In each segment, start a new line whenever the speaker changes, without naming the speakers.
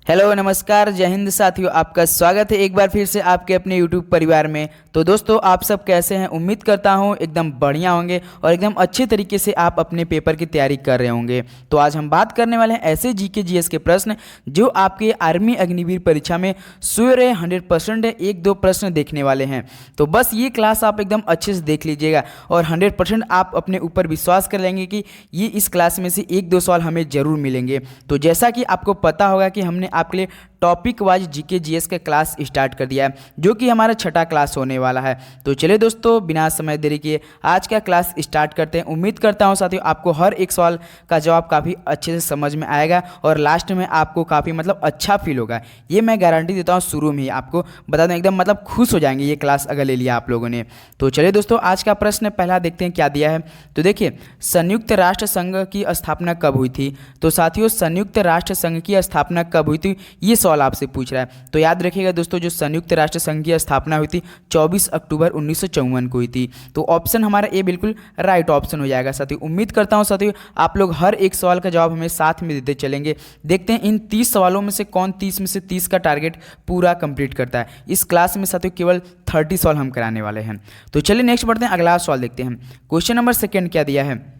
Hello नमस्कार जय हिंद साथियों, आपका स्वागत है एक बार फिर से आपके अपने यूट्यूब परिवार में। तो दोस्तों आप सब कैसे हैं? उम्मीद करता हूं एकदम बढ़िया होंगे और एकदम अच्छे तरीके से आप अपने पेपर की तैयारी कर रहे होंगे। तो आज हम बात करने वाले हैं ऐसे जीके जीएस के प्रश्न जो आपके आर्मी अग्निवीर परीक्षा में श्योर है, 100% है, एक दो प्रश्न देखने वाले हैं। तो बस ये क्लास आप एकदम अच्छे से देख लीजिएगा और 100% आप अपने ऊपर विश्वास कर लेंगे कि ये इस क्लास में से एक दो सवाल हमें जरूर मिलेंगे। तो जैसा कि आपको पता होगा कि हमने आपके लिए टॉपिक वाइज जीके जीएस का क्लास स्टार्ट कर दिया है, जो कि हमारा छठा क्लास होने वाला है। तो चलिए दोस्तों बिना समय देरी किए आज का क्लास स्टार्ट करते हैं। उम्मीद करता हूं साथियों आपको हर एक सवाल का जवाब काफ़ी अच्छे से समझ में आएगा और लास्ट में आपको काफ़ी अच्छा फील होगा। ये मैं गारंटी देता हूँ, शुरू में ही आपको बता दें एकदम खुश हो जाएंगे ये क्लास अगर ले लिया आप लोगों ने। तो चलिए दोस्तों आज का प्रश्न पहला देखते हैं क्या दिया है। तो देखिए, संयुक्त राष्ट्र संघ की स्थापना कब हुई थी? तो साथियों संयुक्त राष्ट्र संघ की स्थापना कब हुई थी ये सवाल आपसे पूछ रहा है। तो याद रखिएगा दोस्तों, जो संयुक्त राष्ट्र संघ की स्थापना हुई थी 24 अक्टूबर 1954 को हुई थी। तो ऑप्शन हमारा ए बिल्कुल राइट ऑप्शन हो जाएगा साथियों। उम्मीद करता हूं साथियों आप लोग हर एक सवाल का जवाब हमें साथ में देते चलेंगे। देखते हैं इन 30 सवालों में से कौन 30 में से 30 का टारगेट पूरा कंप्लीट करता है। इस क्लास में साथियों केवल 30 सवाल हम कराने वाले हैं। तो चलिए नेक्स्ट बढ़ते हैं, अगला सवाल देखते हैं। क्वेश्चन नंबर सेकेंड क्या दिया है?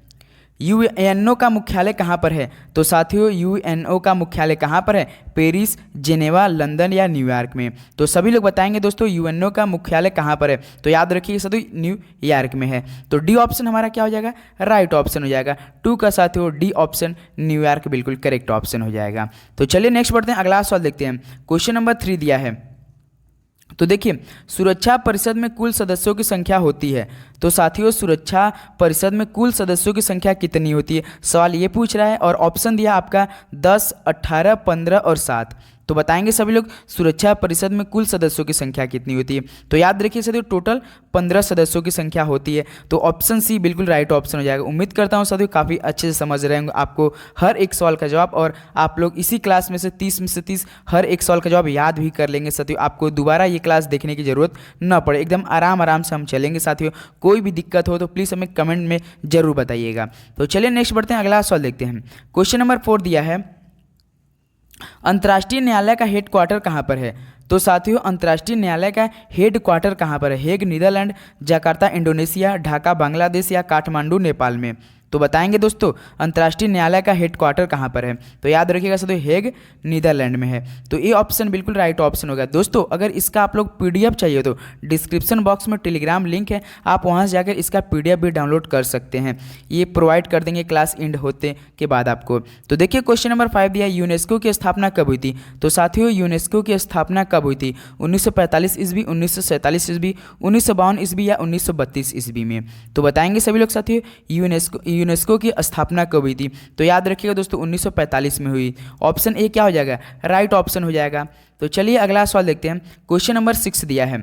यूएनओ का मुख्यालय कहाँ पर है? तो साथियों यूएनओ का मुख्यालय कहाँ पर है? पेरिस, जेनेवा, लंदन या न्यूयॉर्क में? तो सभी लोग बताएंगे दोस्तों यूएनओ का मुख्यालय कहाँ पर है। तो याद रखिए साथियों न्यूयॉर्क में है। तो डी ऑप्शन हमारा क्या हो जाएगा? राइट ऑप्शन हो जाएगा। 2 का साथियों डी ऑप्शन न्यूयॉर्क बिल्कुल करेक्ट ऑप्शन हो जाएगा। तो चलिए नेक्स्ट बढ़ते हैं, अगला सवाल देखते हैं। क्वेश्चन नंबर 3 दिया है। तो देखिए, सुरक्षा परिषद में कुल सदस्यों की संख्या होती है। तो साथियों सुरक्षा परिषद में कुल सदस्यों की संख्या कितनी होती है, सवाल ये पूछ रहा है। और ऑप्शन दिया आपका 10, 18, 15 और 7। तो बताएंगे सभी लोग सुरक्षा परिषद में कुल सदस्यों की संख्या कितनी होती है। तो याद रखिए साथियों टोटल 15 सदस्यों की संख्या होती है। तो ऑप्शन सी बिल्कुल राइट ऑप्शन हो जाएगा। उम्मीद करता हूं साथियों काफ़ी अच्छे से समझ रहे होंगे आपको हर एक सवाल का जवाब, और आप लोग इसी क्लास में से 30 हर एक सवाल का जवाब याद भी कर लेंगे साथियों। आपको दोबारा ये क्लास देखने की जरूरत न पड़े, एकदम आराम से हम चलेंगे साथियों। कोई भी दिक्कत हो तो प्लीज़ हमें कमेंट में जरूर बताइएगा। तो चलिए नेक्स्ट बढ़ते हैं, अगला सवाल देखते हैं। क्वेश्चन नंबर 4 दिया है, अंतर्राष्ट्रीय न्यायालय का हेड क्वार्टर कहाँ पर है? तो साथियों अंतर्राष्ट्रीय न्यायालय का हेड क्वार्टर कहाँ पर है? Hague Netherland, Jakarta Indonesia, Dhaka Bangladesh या काठमांडू नेपाल में? तो बताएंगे दोस्तों अंतर्राष्ट्रीय न्यायालय का हेड क्वार्टर कहाँ पर है। तो याद रखिएगा साथियों हेग नीदरलैंड में है। तो ये ऑप्शन बिल्कुल राइट ऑप्शन होगा। दोस्तों अगर इसका आप लोग पीडीएफ चाहिए तो डिस्क्रिप्शन बॉक्स में टेलीग्राम लिंक है, आप वहाँ से जाकर इसका पीडीएफ भी डाउनलोड कर सकते हैं। ये प्रोवाइड कर देंगे क्लास एंड होते के बाद आपको। तो देखिए क्वेश्चन नंबर 5 दिया, यूनेस्को की स्थापना कब हुई थी? तो साथियों यूनेस्को की स्थापना कब हुई थी? 1945 ईस्वी, 1947 ईस्वी, 1952 ईस्वी या 1932 ईस्वी में? तो बताएंगे सभी लोग साथियों यूनेस्को की स्थापना कब हुई थी। तो याद रखिएगा दोस्तों 1945 में हुई। ऑप्शन ए क्या हो जाएगा? राइट ऑप्शन हो जाएगा। तो चलिए अगला सवाल देखते हैं। क्वेश्चन नंबर 6 दिया है।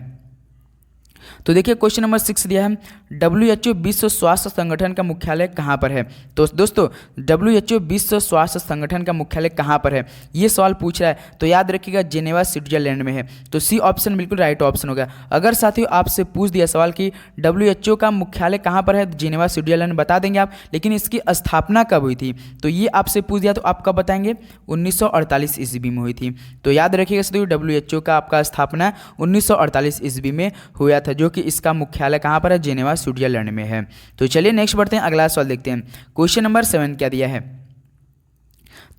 तो देखिए क्वेश्चन नंबर 6 दिया है, WHO विश्व स्वास्थ्य संगठन का मुख्यालय कहाँ पर है? तो दोस्तों WHO विश्व स्वास्थ्य संगठन का मुख्यालय कहाँ पर है ये सवाल पूछ रहा है। तो याद रखिएगा जेनेवा स्विट्जरलैंड में है। तो सी ऑप्शन बिल्कुल राइट ऑप्शन होगा। अगर साथियों आपसे पूछ दिया सवाल कि WHO का मुख्यालय कहाँ पर है, जेनेवा स्विट्जरलैंड बता देंगे आप, लेकिन इसकी स्थापना कब हुई थी तो ये आपसे पूछ दिया तो आप कब बताएंगे? 1948 ईस्वी में हुई थी। तो याद रखिएगा साथियों WHO का आपका स्थापना 1948 ईस्वी में हुआ था, जो कि इसका मुख्यालय कहाँ पर है? जेनेवा स्विट्जरलैंड में है। तो चलिए नेक्स्ट बढ़ते हैं, अगला सवाल देखते हैं। क्वेश्चन नंबर 7 क्या दिया है?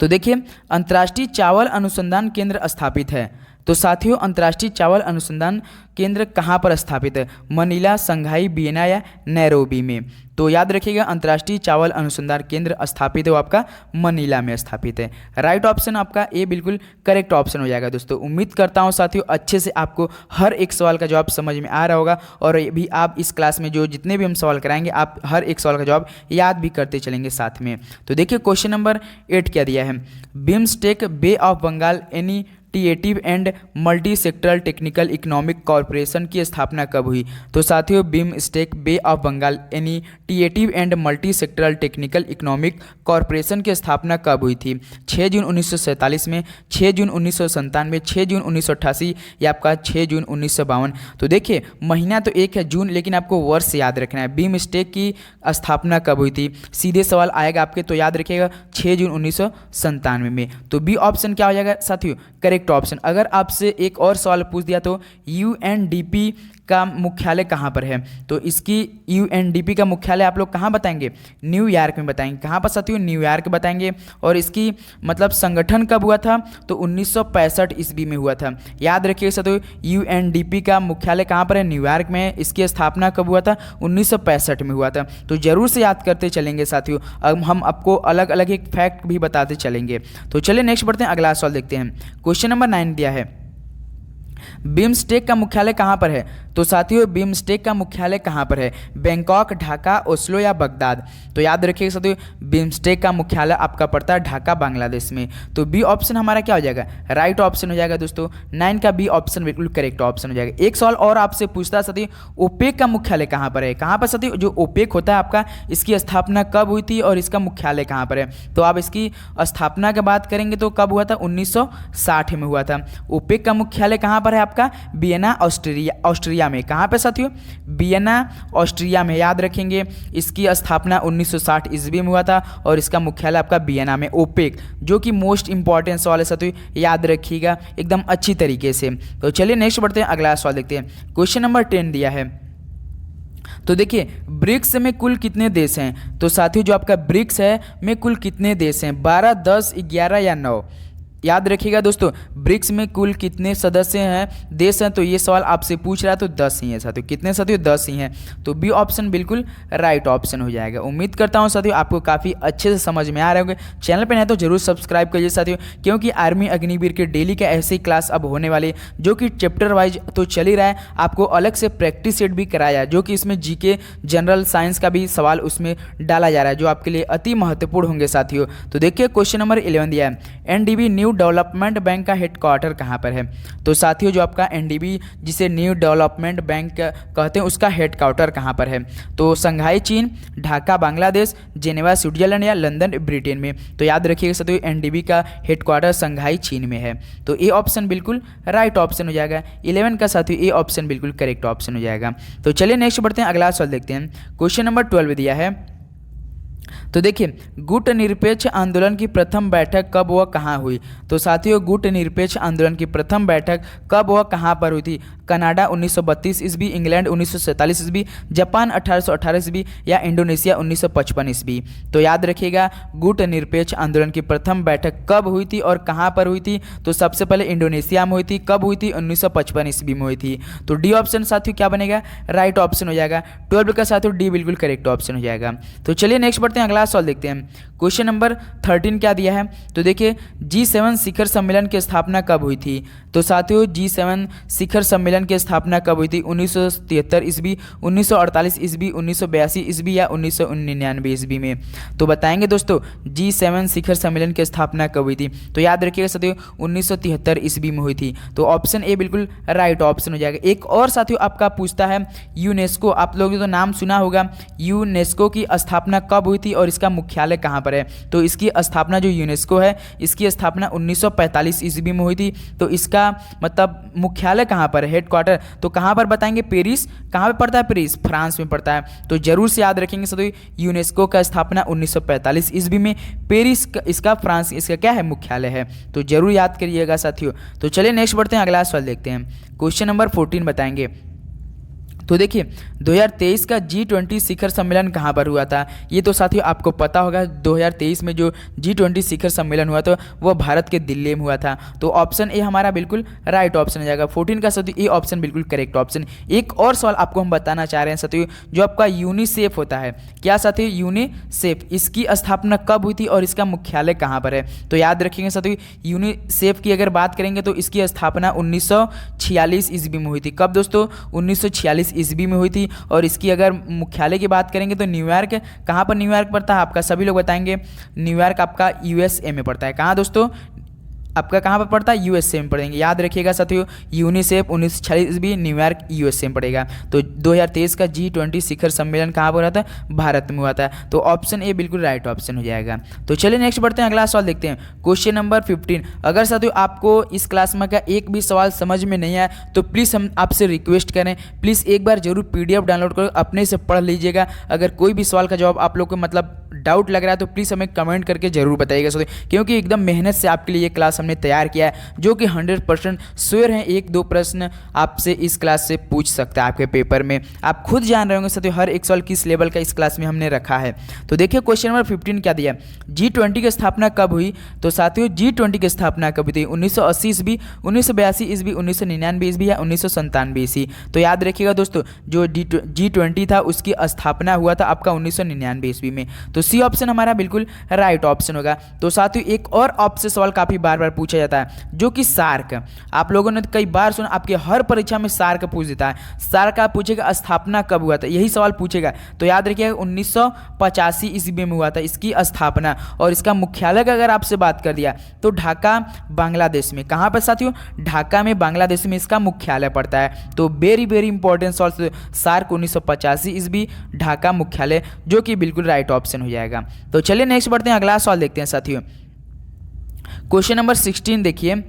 तो देखिए अंतर्राष्ट्रीय चावल अनुसंधान केंद्र स्थापित है। तो साथियों अंतर्राष्ट्रीय चावल अनुसंधान केंद्र कहाँ पर स्थापित है? मनीला, संघाई, वियना या नैरोबी में? तो याद रखिएगा अंतर्राष्ट्रीय चावल अनुसंधान केंद्र स्थापित है वो आपका मनीला में स्थापित है। राइट ऑप्शन आपका ए बिल्कुल करेक्ट ऑप्शन हो जाएगा। दोस्तों उम्मीद करता हूँ साथियों अच्छे से आपको हर एक सवाल का जवाब समझ में आ रहा होगा, और भी आप इस क्लास में जो जितने भी हम सवाल कराएंगे आप हर एक सवाल का जवाब याद भी करते चलेंगे साथ में। तो देखिए क्वेश्चन नंबर 8 क्या दिया है, BIMSTEC bay of Bengal initiative and multi sectoral technical economic corporation की स्थापना कब हुई? तो साथियों बिमस्टेक बे ऑफ बंगाल यानी creative and multi sectoral technical economic corporation की स्थापना कब हुई थी? 6 जून 1947 में, 6 जून 1997, 6 जून 1988 या आपका 6 जून 1952। तो देखिए महीना तो एक है जून, लेकिन आपको वर्ष याद रखना है। बिमस्टेक की स्थापना कब हुई थी? सीधे सवाल आएगा आपके, तो याद रखिएगा 6 जून 1997 में। तो बी ऑप्शन क्या हो जाएगा साथियों? Correct option. अगर आपसे एक और सवाल पूछ दिया तो यूएनडीपी का मुख्यालय कहाँ पर है? तो इसकी यूएनडीपी का मुख्यालय आप लोग कहाँ बताएंगे? न्यूयॉर्क में बताएंगे। कहाँ पर साथियों? न्यूयॉर्क बताएंगे। और इसकी मतलब संगठन कब हुआ था? तो 1965 ईस्वी में हुआ था। याद रखिए साथियों यूएनडीपी का मुख्यालय कहाँ पर है? न्यूयॉर्क में है। इसकी स्थापना कब हुआ था? 1965 में हुआ था। तो जरूर से याद करते चलेंगे साथियों। अब हम आपको अलग अलग एक फैक्ट भी बताते चलेंगे। तो चलिए नेक्स्ट बढ़ते हैं, अगला सवाल देखते हैं। क्वेश्चन नंबर 9 दिया है, बिमस्टेक का मुख्यालय कहाँ पर है? तो साथियों बिमस्टेक का मुख्यालय कहाँ पर है? बैंकॉक, ढाका, ओस्लो या बगदाद? तो याद रखिएगा साथियों बिमस्टेक का मुख्यालय आपका पड़ता है ढाका, बांग्लादेश में। तो बी ऑप्शन हमारा क्या हो जाएगा? राइट ऑप्शन हो जाएगा दोस्तों। 9 का बी ऑप्शन बिल्कुल करेक्ट ऑप्शन हो जाएगा। एक सवाल और आपसे पूछता है साथियों, ओपेक का मुख्यालय कहाँ पर है? कहाँ पर साथियों? जो ओपेक होता है आपका, इसकी स्थापना कब हुई थी और इसका मुख्यालय कहाँ पर है? तो आप इसकी स्थापना की बात करेंगे तो कब हुआ था? 1960 में हुआ था। ओपेक का मुख्यालय कहाँ पर है आपका? वियना, ऑस्ट्रिया में। कहाँ पे साथियों? वियना, ऑस्ट्रिया में। याद रखेंगे इसकी स्थापना 1960 ईस्वी में हुआ था और इसका मुख्यालय आपका वियना में। ओपेक जो कि मोस्ट इंपॉर्टेंट सवाल है साथियों, याद रखिएगा एकदम अच्छी तरीके से। तो चलिए नेक्स्ट बढ़ते हैं, अगला सवाल देखते हैं। क्वेश्चन नंबर 10 दिया है, तो देखिए ब्रिक्स में कुल कितने देश हैं? तो साथियों जो आपका ब्रिक्स है में कुल कितने देश हैं? 12, 10, 11 या 9? याद रखिएगा दोस्तों ब्रिक्स में कुल कितने सदस्य हैं, देश हैं? तो ये सवाल आपसे पूछ रहा है, तो 10 ही है साथियों। कितने साथियों? 10 ही हैं। तो बी ऑप्शन बिल्कुल राइट ऑप्शन हो जाएगा। उम्मीद करता हूं साथियों आपको काफ़ी अच्छे से समझ में आ रहे होंगे। चैनल पर नहीं तो जरूर सब्सक्राइब करिए साथियों, क्योंकि आर्मी अग्निवीर के डेली के ऐसे क्लास अब होने वाले, जो कि चैप्टर वाइज तो चल ही रहा है, आपको अलग से प्रैक्टिस सेट भी कराया है, जो कि इसमें जीके जनरल साइंस का भी सवाल उसमें डाला जा रहा है, जो आपके लिए अति महत्वपूर्ण होंगे साथियों। तो देखिए क्वेश्चन नंबर 11 दिया है, एनडीबी न्यू डेवलपमेंट बैंक का हेडक्वार्टर कहाँ पर है? तो साथियों जो आपका एनडीबी जिसे न्यू डेवलपमेंट बैंक कहते हैं, उसका हेडक्वार्टर कहाँ पर है? तो संघाई चीन, ढाका बांग्लादेश, जेनेवा स्विट्जरलैंड या लंदन ब्रिटेन में? तो याद रखिएगा साथियों एनडीबी का हेडक्वार्टर संघाई चीन में है। तो ए ऑप्शन बिल्कुल राइट ऑप्शन हो जाएगा। 11 का साथियों ए ऑप्शन बिल्कुल करेक्ट ऑप्शन हो जाएगा। तो चलिए नेक्स्ट बढ़ते हैं, अगला सवाल देखते हैं। क्वेश्चन नंबर 12 दिया है, तो देखिए गुट निरपेक्ष आंदोलन की प्रथम बैठक कब व कहाँ हुई? तो साथियों गुट निरपेक्ष आंदोलन की प्रथम बैठक कब व कहाँ पर हुई थी? कनाडा 1932 ईस्वी, इंग्लैंड 1947 ईस्वी, जापान 1818 ईस्वी या इंडोनेशिया 1955 ईस्वी? तो याद रखिएगा गुट निरपेक्ष आंदोलन की प्रथम बैठक कब हुई थी और कहाँ पर हुई थी? तो सबसे पहले इंडोनेशिया में हुई थी। कब हुई थी? 1955 ईस्वी में हुई थी। तो डी ऑप्शन साथियों क्या बनेगा? राइट ऑप्शन हो जाएगा। 12 का साथियों डी बिल्कुल करेक्ट ऑप्शन हो जाएगा। तो चलिए नेक्स्ट बढ़ते हैं, अगला सवाल देखते हैं। क्वेश्चन नंबर 13 क्या दिया है? तो देखिए G7 शिखर सम्मेलन की स्थापना कब हुई थी? तो साथियों G7 शिखर सम्मेलन की स्थापना कब हुई थी? 1973 ईस्वी, 1948 ईस्वी, 1982 ईस्वी या 1999 ईस्वी में? तो बताएंगे दोस्तों G7 शिखर सम्मेलन की स्थापना कब हुई थी? तो याद रखिएगा साथियों 1973 ईस्वी में हुई थी। तो ऑप्शन ए बिल्कुल राइट ऑप्शन हो जाएगा। एक और साथियों आपका पूछता है यूनेस्को, आप लोगों ने तो नाम सुना होगा, यूनेस्को की स्थापना कब हुई थी और इसका मुख्यालय कहाँ पर है? तो इसकी स्थापना जो यूनेस्को है, इसकी स्थापना 1945 ईस्वी में हुई थी। तो इसका मतलब मुख्यालय कहाँ पर है, हेडक्वार्टर? तो कहाँ पर बताएंगे? पेरिस। कहाँ पे पड़ता है? पेरिस, फ्रांस में पड़ता है। तो जरूर से याद रखेंगे साथियों यूनेस्को का स्थापना 1945 ईस्वी में, पेरिस इसका फ्रांस इसका क्या है? मुख्यालय है। तो जरूर याद करिएगा साथियों। तो चलिए नेक्स्ट बढ़ते हैं, अगला सवाल देखते हैं। क्वेश्चन नंबर 14 बताएंगे। तो देखिए 2023 का G20 शिखर सम्मेलन कहाँ पर हुआ था? ये तो साथियों आपको पता होगा 2023 में जो G20 शिखर सम्मेलन हुआ था वो भारत के दिल्ली में हुआ था। तो ऑप्शन ए हमारा बिल्कुल राइट ऑप्शन हो जाएगा। 14 का साथियों ए ऑप्शन बिल्कुल करेक्ट ऑप्शन। एक और सवाल आपको हम बताना चाह रहे हैं साथियों, जो आपका यूनिसेफ होता है, क्या साथियों? यूनिसेफ, इसकी स्थापना कब हुई थी और इसका मुख्यालय कहाँ पर है? तो याद रखेंगे साथियों यूनिसेफ की अगर बात करेंगे तो इसकी स्थापना 1946 ईस्वी में हुई थी। कब दोस्तों? 1946 ईस्वी में हुई थी। और इसकी अगर मुख्यालय की बात करेंगे तो न्यूयॉर्क, कहाँ पर न्यूयॉर्क पड़ता है आपका? सभी लोग बताएंगे न्यूयॉर्क आपका यूएसए में पड़ता है। कहाँ दोस्तों? आपका कहाँ पर पड़ता है, यूएसए में पढ़ेंगे। याद रखिएगा साथियों, यूनिसेफ 1946 भी न्यूयॉर्क यूएसए में पड़ेगा। तो 2023 का G20 शिखर सम्मेलन कहाँ पर हुआ था, भारत में हुआ था। तो ऑप्शन ए बिल्कुल राइट ऑप्शन हो जाएगा। तो चलिए नेक्स्ट बढ़ते हैं, अगला सवाल देखते हैं। Question number 15। अगर साथियों आपको इस क्लास में का एक भी सवाल समझ में नहीं आया तो प्लीज़ हम आपसे रिक्वेस्ट करें, प्लीज़ एक बार जरूर PDF डाउनलोड करो, अपने से पढ़ लीजिएगा। अगर कोई भी सवाल का जवाब आप लोग को मतलब डाउट लग रहा है तो प्लीज़ हमें कमेंट करके जरूर बताइएगा साथियों, क्योंकि एकदम मेहनत से आपके लिए ये क्लास हमने तैयार किया है, जो कि 100% श्योर है एक दो प्रश्न आपसे इस क्लास से पूछ सकता है आपके पेपर में। आप खुद जान रहे होंगे साथियों हर एक सवाल किस लेवल का इस क्लास में हमने रखा है। तो देखिए क्वेश्चन नंबर 15 क्या दिया, G20 की स्थापना कब हुई। तो साथियों G20 की स्थापना कब हुई थी, 1980 ईस्वी, 1982 ईस्वी, 1999 ईस्वी या 1997 ईस्वी। तो याद रखिएगा दोस्तों, जो G20 था उसकी स्थापना हुआ था आपका 1999 ईस्वी में। तो सी ऑप्शन हमारा बिल्कुल राइट ऑप्शन होगा। तो साथियों एक और आपसे सवाल काफ़ी बार बार पूछा जाता है, जो कि सार्क। आप लोगों ने कई बार सुना, आपके हर परीक्षा में सार्क पूछ देता है। सार्क आप पूछेगा स्थापना कब हुआ था, यही सवाल पूछेगा। तो याद रखिएगा 1985 ईस्वी में हुआ था इसकी स्थापना। और इसका मुख्यालय का अगर आपसे बात कर दिया तो ढाका बांग्लादेश में। कहाँ पर साथियों, ढाका में बांग्लादेश में इसका मुख्यालय पड़ता है। तो वेरी वेरी इंपॉर्टेंट सवाल, सार्क 1985 ईस्वी, ढाका मुख्यालय, जो कि बिल्कुल राइट ऑप्शन हो जाएगा। तो चलिए नेक्स्ट बढ़ते हैं, अगला सवाल देखते हैं साथियों। क्वेश्चन नंबर 16 देखिए,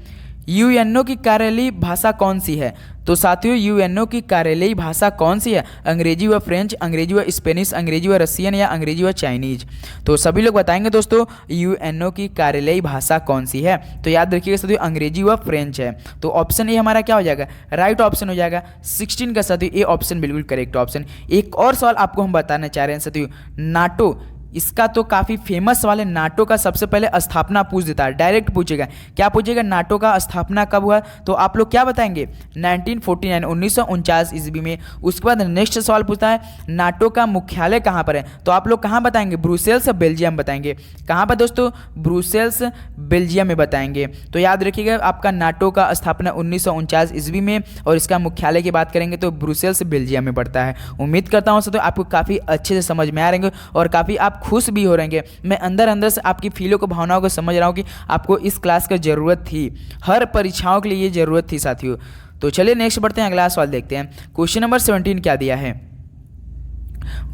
यूएनओ की कार्यालयीय भाषा कौन सी है। तो साथियों यूएनओ की कार्यालयीय भाषा कौन सी है, अंग्रेजी व फ्रेंच, अंग्रेजी व स्पेनिश, अंग्रेजी व रशियन या अंग्रेजी व चाइनीज। तो सभी लोग बताएंगे दोस्तों यूएनओ की कार्यालयीय भाषा कौन सी है। तो याद रखिएगा साथियों अंग्रेजी व फ्रेंच है। तो ऑप्शन ए हमारा क्या हो जाएगा, राइट ऑप्शन हो जाएगा। 16 का साथियों ए ऑप्शन बिल्कुल करेक्ट ऑप्शन। एक और सवाल आपको हम बताना चाह रहे हैं साथियों, नाटो, इसका तो काफ़ी फेमस सवाल है। नाटो का सबसे पहले स्थापना पूछ देता है, डायरेक्ट पूछेगा। क्या पूछेगा, नाटो का स्थापना कब हुआ। तो आप लोग क्या बताएंगे, 1949 1949 ईस्वी में। उसके बाद नेक्स्ट सवाल पूछता है नाटो का मुख्यालय कहाँ पर है। तो आप लोग कहाँ बताएंगे, ब्रुसेल्स बेल्जियम बताएंगे। कहाँ पर दोस्तों, ब्रुसेल्स बेल्जियम में बताएंगे। तो याद रखिएगा आपका नाटो का स्थापना 1949 ईस्वी में, और इसका मुख्यालय की बात करेंगे तो ब्रुसेल्स बेल्जियम में पड़ता है। उम्मीद करता हूँ तो आपको काफ़ी अच्छे से समझ में आ रहेंगे और काफ़ी आप खुश भी हो रहेंगे। मैं अंदर अंदर से आपकी फीलों को, भावनाओं को समझ रहा हूँ कि आपको इस क्लास की ज़रूरत थी, हर परीक्षाओं के लिए ये ज़रूरत थी साथियों। तो चलिए नेक्स्ट बढ़ते हैं, अगला सवाल देखते हैं। क्वेश्चन नंबर 17 क्या दिया है,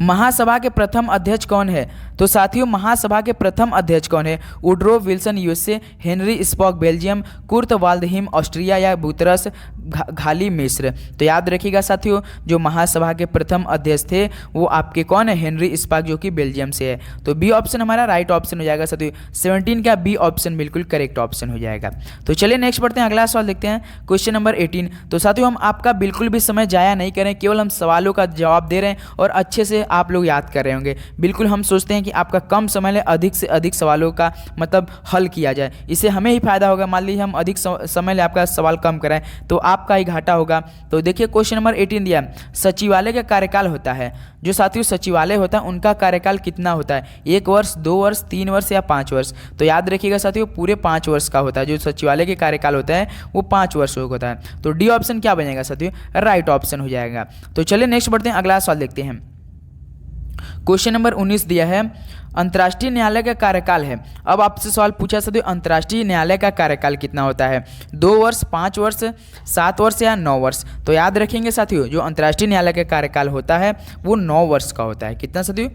महासभा के प्रथम अध्यक्ष कौन है। तो साथियों महासभा के प्रथम अध्यक्ष कौन है, Woodrow Wilson USA, Henry Spaak Belgium, Kurt Waldheim Austria या बुतरस घाली मिस्र। तो याद रखिएगा साथियों जो महासभा के प्रथम अध्यक्ष थे वो आपके कौन है, हेनरी स्पॉक, जो कि बेल्जियम से है। तो बी ऑप्शन हमारा राइट ऑप्शन हो जाएगा साथियों। 17 का बी ऑप्शन बिल्कुल करेक्ट ऑप्शन हो जाएगा। तो चलिए नेक्स्ट बढ़ते हैं, अगला सवाल देखते हैं। Question number 18। तो साथियों हम आपका बिल्कुल भी समय जाया नहीं करें, केवल हम सवालों का जवाब दे रहे हैं और अच्छे से आप लोग याद कर रहे होंगे। बिल्कुल हम सोचते हैं कि आपका कम समय में अधिक से अधिक सवालों का मतलब हल किया जाए, इससे हमें ही फायदा होगा। मान लीजिए हम अधिक समय ले आपका सवाल कम कराएं तो आपका ही घाटा होगा। तो देखिए क्वेश्चन नंबर 18 दिया, सचिवालय का कार्यकाल होता है। जो साथियों सचिवालय होता है उनका कार्यकाल कितना होता है, 1 वर्ष, 2 वर्ष, 3 वर्ष या 5 वर्ष। तो याद रखिएगा साथियों पूरे 5 वर्ष का होता है। जो सचिवालय के कार्यकाल होता है वो 5 वर्ष का होता है। तो डी ऑप्शन क्या बनेगा साथियों, राइट ऑप्शन हो जाएगा। तो चलिए नेक्स्ट बढ़ते हैं, अगला सवाल देखते हैं। क्वेश्चन नंबर 19 दिया है, अंतर्राष्ट्रीय न्यायालय का कार्यकाल है। अब आपसे सवाल पूछा सकते हो अंतर्राष्ट्रीय न्यायालय का कार्यकाल कितना होता है, 2 वर्ष, 5 वर्ष, 7 वर्ष या 9 वर्ष। तो याद रखेंगे साथियों जो अंतर्राष्ट्रीय न्यायालय का कार्यकाल होता है वो 9 वर्ष का होता है। कितना साथियों,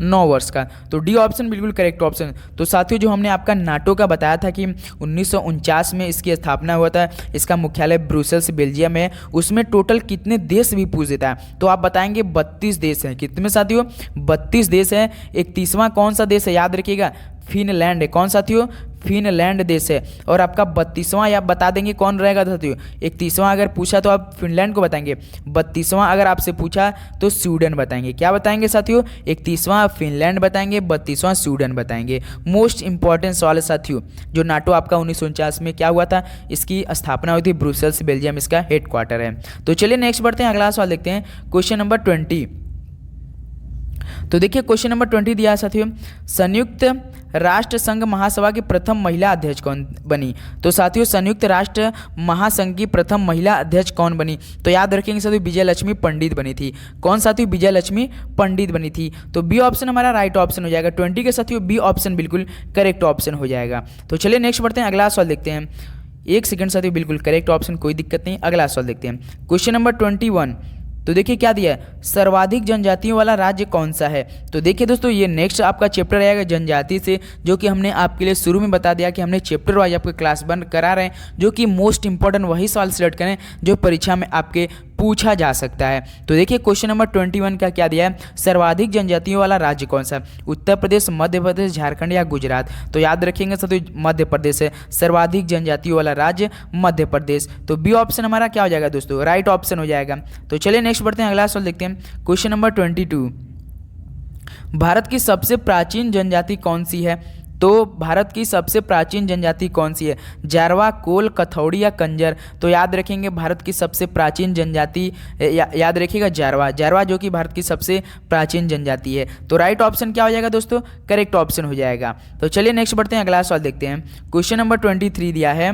9 वर्ष का। तो डी ऑप्शन बिल्कुल करेक्ट ऑप्शन। तो साथियों जो हमने आपका नाटो का बताया था कि 1949 में इसकी स्थापना हुआ था, इसका मुख्यालय ब्रुसेल्स बेल्जियम में, उसमें टोटल कितने देश भी पूछ देता है। तो आप बताएंगे 32 देश हैं। कितने साथियों, 32 देश है। 31वां कौन सा देश है, याद रखिएगा फिनलैंड है। कौन साथियों, फिनलैंड देश है। और आपका 32वां या बता देंगे कौन रहेगा साथियों, 31वां अगर पूछा तो आप फिनलैंड को बताएंगे, 32वां अगर आपसे पूछा तो स्वीडन बताएंगे। क्या बताएंगे साथियों, 31वां फिनलैंड बताएंगे, 32वां स्वीडन बताएंगे। मोस्ट इंपॉर्टेंट सवाल है साथियों। जो नाटो आपका 1949 में क्या हुआ था, इसकी स्थापना हुई थी, ब्रुसेल्स बेल्जियम इसका हेडक्वार्टर है। तो चलिए नेक्स्ट बढ़ते हैं, अगला सवाल देखते हैं। Question number 20। तो देखिए क्वेश्चन नंबर 20 दिया है साथियों, संयुक्त राष्ट्र संघ महासभा की प्रथम महिला अध्यक्ष कौन बनी। तो साथियों संयुक्त राष्ट्र महासंघ की प्रथम महिला अध्यक्ष कौन बनी, तो याद रखेंगे साथियों विजय लक्ष्मी पंडित बनी थी। कौन साथियों, विजय लक्ष्मी पंडित बनी थी। तो बी ऑप्शन हमारा राइट ऑप्शन हो जाएगा। 20 के साथियों बी ऑप्शन बिल्कुल करेक्ट ऑप्शन हो जाएगा। तो चलिए नेक्स्ट बढ़ते हैं, अगला सवाल देखते हैं। एक सेकंड साथियों, बिल्कुल करेक्ट ऑप्शन, कोई दिक्कत नहीं। अगला सवाल देखते हैं, क्वेश्चन नंबर 21। तो देखिए क्या दिया है, सर्वाधिक जनजातियों वाला राज्य कौन सा है। तो देखिए दोस्तों ये नेक्स्ट आपका चैप्टर रहेगा जनजाति से, जो कि हमने आपके लिए शुरू में बता दिया कि हमने चैप्टर वाइज आपके क्लास बंद करा रहे हैं, जो कि मोस्ट इंपॉर्टेंट वही सवाल सिलेक्ट करें जो परीक्षा में आपके पूछा जा सकता है। तो देखिए क्वेश्चन नंबर 21 का क्या दिया है, सर्वाधिक जनजातियों वाला राज्य कौन सा, उत्तर प्रदेश, मध्य प्रदेश, झारखंड या गुजरात। तो याद रखेंगे साथियों मध्य प्रदेश है, सर्वाधिक जनजातियों वाला राज्य मध्य प्रदेश। तो बी ऑप्शन हमारा क्या हो जाएगा दोस्तों, राइट ऑप्शन हो जाएगा। तो चलिए नेक्स्ट बढ़ते हैं, अगला सवाल देखते हैं, क्वेश्चन नंबर 22। भारत की सबसे प्राचीन जनजाति कौन सी है। तो भारत की सबसे प्राचीन जनजाति कौन सी है, जारवा, कोल, कथौड़ी या कंजर। तो याद रखेंगे भारत की सबसे प्राचीन जनजाति याद रखिएगा जारवा, जारवा जो कि भारत की सबसे प्राचीन जनजाति है। तो राइट ऑप्शन क्या हो जाएगा दोस्तों, करेक्ट ऑप्शन हो जाएगा। तो चलिए नेक्स्ट बढ़ते हैं, अगला सवाल देखते हैं। क्वेश्चन नंबर 23 दिया है,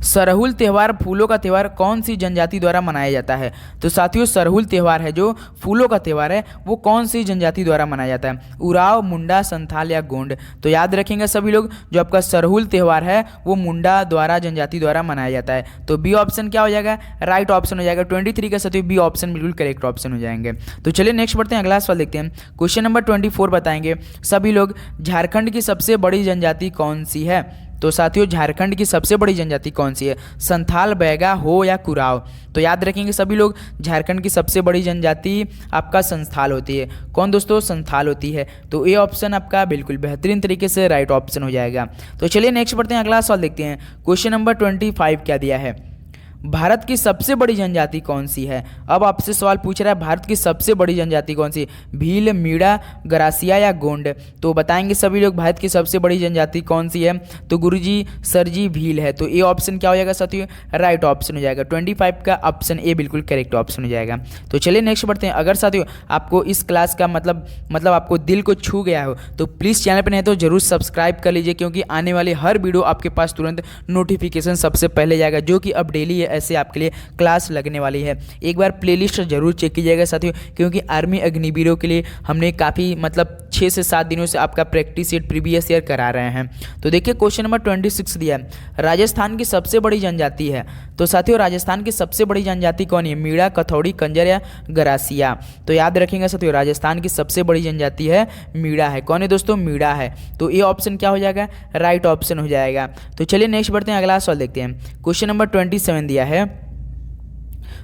सरहुल त्यौहार फूलों का त्यौहार कौन सी जनजाति द्वारा मनाया जाता है। तो साथियों सरहुल त्यौहार है जो फूलों का त्यौहार है वो कौन सी जनजाति द्वारा मनाया जाता है, उराव, मुंडा, संथाल या गोंड। तो याद रखेंगे सभी लोग, जो आपका सरहुल त्यौहार है वो मुंडा द्वारा जनजाति द्वारा मनाया जाता है। तो बी ऑप्शन क्या हो जाएगा, राइट ऑप्शन हो जाएगा। 23 का साथियों बी ऑप्शन बिल्कुल करेक्ट ऑप्शन हो जाएंगे। तो चलिए नेक्स्ट बढ़ते हैं, अगला सवाल देखते हैं। क्वेश्चन नंबर 24 बताएंगे सभी लोग, झारखंड की सबसे बड़ी जनजाति कौन सी है। तो साथियों झारखंड की सबसे बड़ी जनजाति कौन सी है, संथाल, बैगा, हो या कुराव। तो याद रखेंगे सभी लोग, झारखंड की सबसे बड़ी जनजाति आपका संथाल होती है। कौन दोस्तों, संथाल होती है। तो ये ऑप्शन आपका बिल्कुल बेहतरीन तरीके से राइट ऑप्शन हो जाएगा। तो चलिए नेक्स्ट बढ़ते हैं, अगला सवाल देखते हैं। क्वेश्चन नंबर 25 क्या दिया है, भारत की सबसे बड़ी जनजाति कौन सी है। अब आपसे सवाल पूछ रहा है भारत की सबसे बड़ी जनजाति कौन सी, भील, मीणा, गरासिया या गोंड। तो बताएंगे सभी लोग भारत की सबसे बड़ी जनजाति कौन सी है। तो गुरुजी सर जी भील है। तो ए ऑप्शन क्या हो जाएगा साथियों, राइट ऑप्शन हो जाएगा। 25 का ऑप्शन ए बिल्कुल करेक्ट ऑप्शन हो जाएगा। तो चलिए नेक्स्ट बढ़ते हैं। अगर साथियों आपको इस क्लास का मतलब आपको दिल को छू गया हो तो प्लीज़ चैनल पर नहीं तो जरूर सब्सक्राइब कर लीजिए, क्योंकि आने वाली हर वीडियो आपके पास तुरंत नोटिफिकेशन सबसे पहले जाएगा, जो कि अब डेली ऐसे आपके लिए क्लास लगने वाली है। एक बार प्लेलिस्ट जरूर चेक कीजिएगा साथियों, क्योंकि आर्मी अग्निवीरों के लिए हमने काफ़ी 6 से 7 दिनों से आपका प्रैक्टिस सेट प्रीवियस ईयर करा रहे हैं। तो देखिए क्वेश्चन नंबर 26 दिया है, राजस्थान की सबसे बड़ी जनजाति है। तो साथियों राजस्थान की सबसे बड़ी जनजाति कौन है, मीणा, कथौड़ी, कंजर या गरासिया। तो याद रखेंगे साथियों राजस्थान की सबसे बड़ी जनजाति है मीणा है। कौन है दोस्तों, मीणा है। तो ये ऑप्शन क्या हो जाएगा, राइट ऑप्शन हो जाएगा। तो चलिए नेक्स्ट बढ़ते हैं, अगला सवाल देखते हैं। क्वेश्चन नंबर 27 दिया है,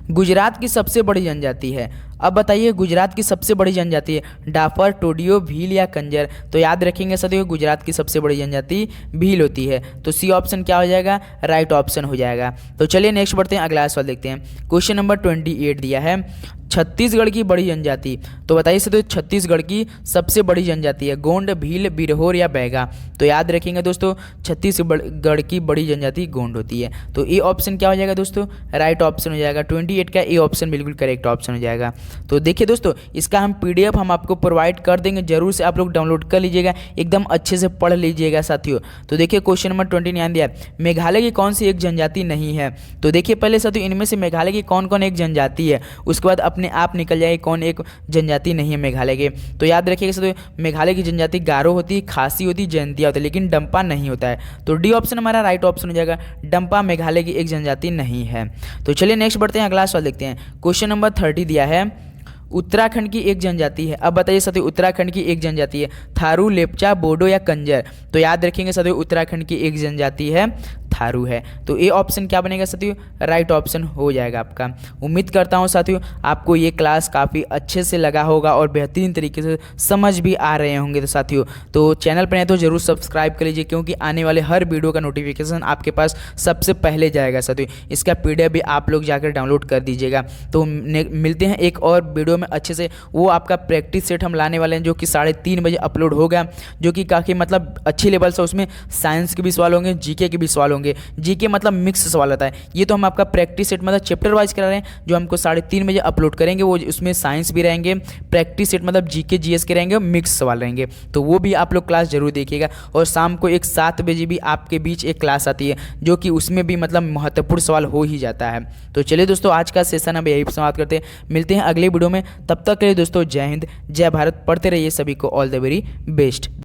गुजरात की सबसे बड़ी जनजाति है। अब बताइए गुजरात की सबसे बड़ी जनजाति है डाफर, टोडियो, भील या कंजर। तो याद रखेंगे साथियों गुजरात की सबसे बड़ी जनजाति भील होती है। तो सी ऑप्शन क्या हो जाएगा, राइट ऑप्शन हो जाएगा। तो चलिए नेक्स्ट बढ़ते हैं, अगला सवाल देखते हैं। क्वेश्चन नंबर 28 दिया है, छत्तीसगढ़ की बड़ी जनजाति। तो बताइए साथियों छत्तीसगढ़ की सबसे बड़ी जनजाति है गोंड, भील, बिरहोर या बैगा। तो याद रखेंगे दोस्तों छत्तीसगढ़ की बड़ी जनजाति गोंड होती है। तो ए ऑप्शन क्या हो जाएगा दोस्तों, राइट ऑप्शन हो जाएगा। 28 का ए ऑप्शन बिल्कुल करेक्ट ऑप्शन हो जाएगा। तो देखिए दोस्तों इसका हम PDF हम आपको प्रोवाइड कर देंगे, जरूर से आप लोग डाउनलोड कर लीजिएगा, एकदम अच्छे से पढ़ लीजिएगा साथियों। तो देखिए क्वेश्चन नंबर 29 दिया, मेघालय की कौन सी एक जनजाति नहीं है। तो देखिए पहले साथियों इनमें से मेघालय की कौन कौन एक जनजाति है, उसके बाद अपने आप निकल जाएगी कौन एक जनजाति नहीं है मेघालय के। तो याद रखिएगा साथियों मेघालय की जनजाति गारो होती है, खासी होती है, जयंतिया होती है, लेकिन डंपा नहीं होता है। तो डी ऑप्शन हमारा राइट ऑप्शन हो जाएगा, डंपा मेघालय की एक जनजाति नहीं है। तो चलिए नेक्स्ट बढ़ते हैं, अगला सवाल देखते हैं। क्वेश्चन नंबर 30 दिया है, उत्तराखंड की एक जनजाति है। अब बताइए साथियों उत्तराखंड की एक जनजाति है थारू, लेपचा, बोडो या कंजर। तो याद रखेंगे साथियों उत्तराखंड की एक जनजाति है थारू है। तो ए ऑप्शन क्या बनेगा साथियों, राइट ऑप्शन हो जाएगा आपका। उम्मीद करता हूं साथियों आपको ये क्लास काफ़ी अच्छे से लगा होगा और बेहतरीन तरीके से समझ भी आ रहे होंगे। तो साथियों तो चैनल पर नहीं तो जरूर सब्सक्राइब कर लीजिए, क्योंकि आने वाले हर वीडियो का नोटिफिकेशन आपके पास सबसे पहले जाएगा साथियों। इसका PDF भी आप लोग जाकर डाउनलोड कर दीजिएगा। तो मिलते हैं एक और वीडियो में अच्छे से। वो आपका प्रैक्टिस सेट हम लाने वाले हैं जो कि 3:30 बजे अपलोड होगा, जो कि काफ़ी अच्छी लेवल से उसमें साइंस के भी सवाल होंगे, GK के भी सवाल होंगे। होंगे। जीके मतलब मिक्स सवाल आता है। ये तो हम आपका प्रैक्टिस सेट मतलब चैप्टर वाइज करा रहे हैं, जो हमको 3:30 बजे अपलोड करेंगे। वो उसमें साइंस भी रहेंगे, प्रैक्टिस सेट मतलब जीके जीएस के रहेंगे, मिक्स सवाल रहेंगे। तो वो भी आप लोग क्लास जरूर देखिएगा। और शाम को एक 7 बजे भी आपके बीच एक क्लास आती है, जो कि उसमें भी मतलब महत्वपूर्ण सवाल हो ही जाता है। तो चलिए दोस्तों, आज का सेशन अब यही समाप्त करते हैं। मिलते हैं अगले वीडियो में। तब तक के लिए दोस्तों जय हिंद, जय भारत। पढ़ते रहिए, सभी को ऑल द वेरी बेस्ट।